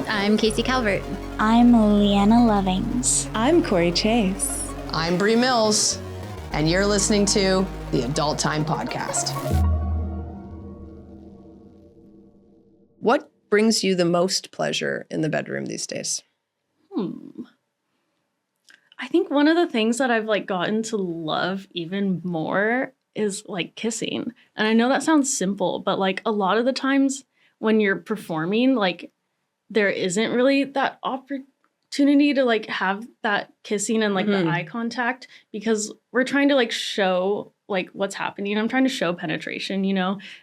I'm Casey Calvert. I'm Leanna Lovings. I'm Corey Chase. I'm Bree Mills, and you're listening to the Adult Time Podcast. What brings you the most pleasure in the bedroom these days? I think one of the things that I've gotten to love even more is kissing. And I know that sounds simple, but a lot of the times when you're performing, there isn't really that opportunity to have that kissing and the eye contact, because we're trying to show what's happening. I'm trying to show penetration,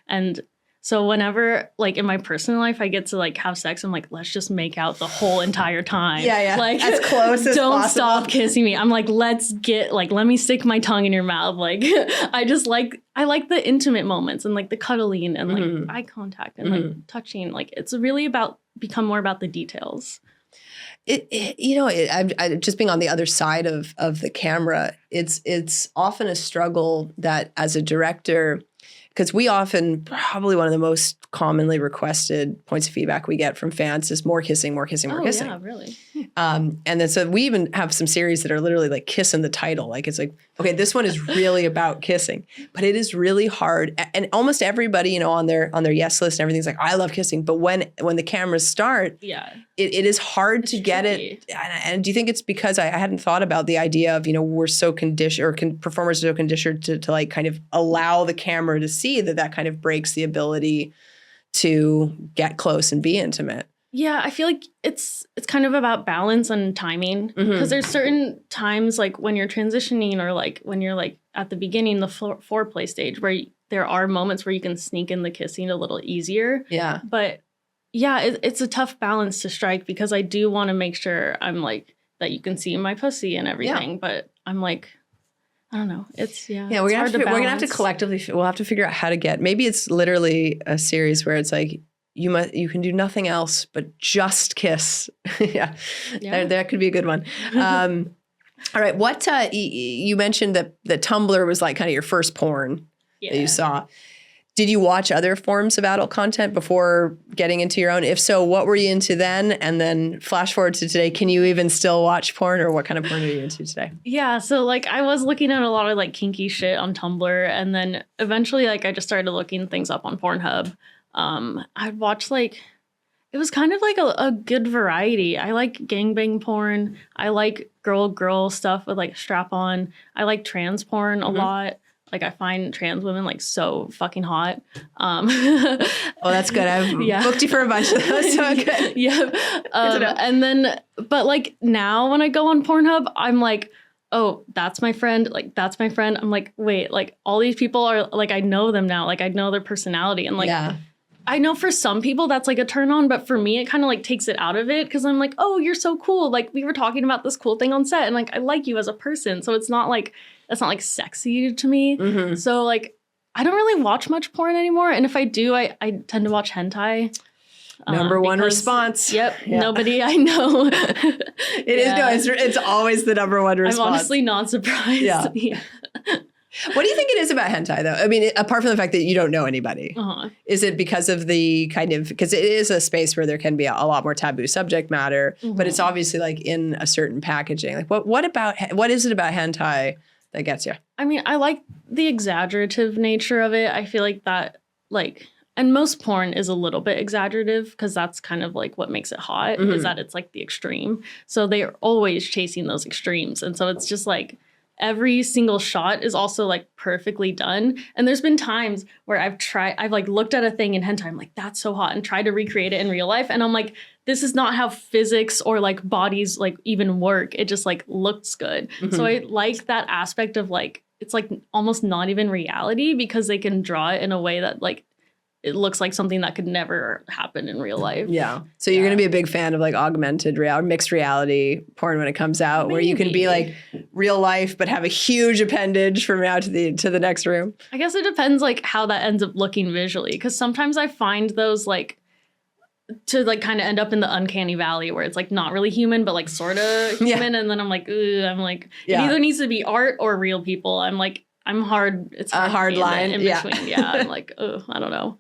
and so whenever in my personal life I get to have sex, I'm let's just make out the whole entire time. Yeah. As close as don't possible. stop kissing me. I'm let's get let me stick my tongue in your mouth. I just I like the intimate moments and the cuddling and eye contact and touching. It's really become more about the details. I'm just being on the other side of the camera. It's often a struggle that as a director, because we often, probably one of the most commonly requested points of feedback we get from fans is more kissing, more kissing, more kissing. Yeah, really. And then so we even have some series that are literally kiss in the title. It's okay, this one is really about kissing, but it is really hard. And almost everybody, on their yes list and everything's I love kissing. But when the cameras start, it is hard to get it. And do you think it's because I hadn't thought about the idea of, we're so conditioned, or performers are so conditioned to kind of allow the camera to see that kind of breaks the ability to get close and be intimate? Yeah, I feel it's kind of about balance and timing, because there's certain times when you're transitioning, or when you're at the beginning, the foreplay stage, where there are moments where you can sneak in the kissing a little easier. Yeah. But yeah, it's a tough balance to strike, because I do want to make sure I'm that you can see my pussy and everything. Yeah. But I'm I don't know. Yeah, we're gonna have to collectively. We'll have to figure out how to get. Maybe it's literally a series where it's you can do nothing else but just kiss. Yeah. That could be a good one. All right. What you mentioned that Tumblr was kind of your first porn that you saw. Did you watch other forms of adult content before getting into your own? If so, what were you into then? And then flash forward to today. Can you even still watch porn, or what kind of porn are you into today? Yeah. So I was looking at a lot of kinky shit on Tumblr. And then eventually I just started looking things up on Pornhub. I'd watch it was kind of a good variety. I like gangbang porn. I like girl stuff with strap on. I like trans porn a lot. I find trans women so fucking hot. Well, that's good. I've booked you for a bunch of those. So good. Yeah. And then, but now when I go on Pornhub, I'm oh, that's my friend. That's my friend. I'm wait, all these people are I know them now. I know their personality. And I know for some people that's a turn on, but for me, it kind of takes it out of it, because I'm oh, you're so cool. We were talking about this cool thing on set, and I like you as a person. So it's not that's not sexy to me. So I don't really watch much porn anymore. And if I do, I tend to watch hentai. Number one response. Yep. Yeah. Nobody I know. It's always the number one response. I'm honestly not surprised. Yeah. What do you think it is about hentai, though? I mean, apart from the fact that you don't know anybody, is it because of the because it is a space where there can be a lot more taboo subject matter, but it's obviously in a certain packaging. What is it about hentai that gets you? I mean, I like the exaggerative nature of it. I feel that and most porn is a little bit exaggerative, because that's kind of what makes it hot, is that it's the extreme. So they're always chasing those extremes. And so it's just every single shot is also perfectly done. And there's been times where I've looked at a thing in hentai, I'm that's so hot, and tried to recreate it in real life. And I'm this is not how physics or bodies even work. It just looks good. So I like that aspect of it's almost not even reality, because they can draw it in a way that it looks like something that could never happen in real life. Yeah. So you're going to be a big fan of augmented reality, mixed reality porn when it comes out. Maybe. Where you can be real life, but have a huge appendage from now to the next room. I guess it depends how that ends up looking visually. Because sometimes I find those to kind of end up in the uncanny valley, where it's not really human, but sort of human. And then I'm it either needs to be art or real people. I'm hard. It's a hard line in between. Yeah. I'm oh, I don't know.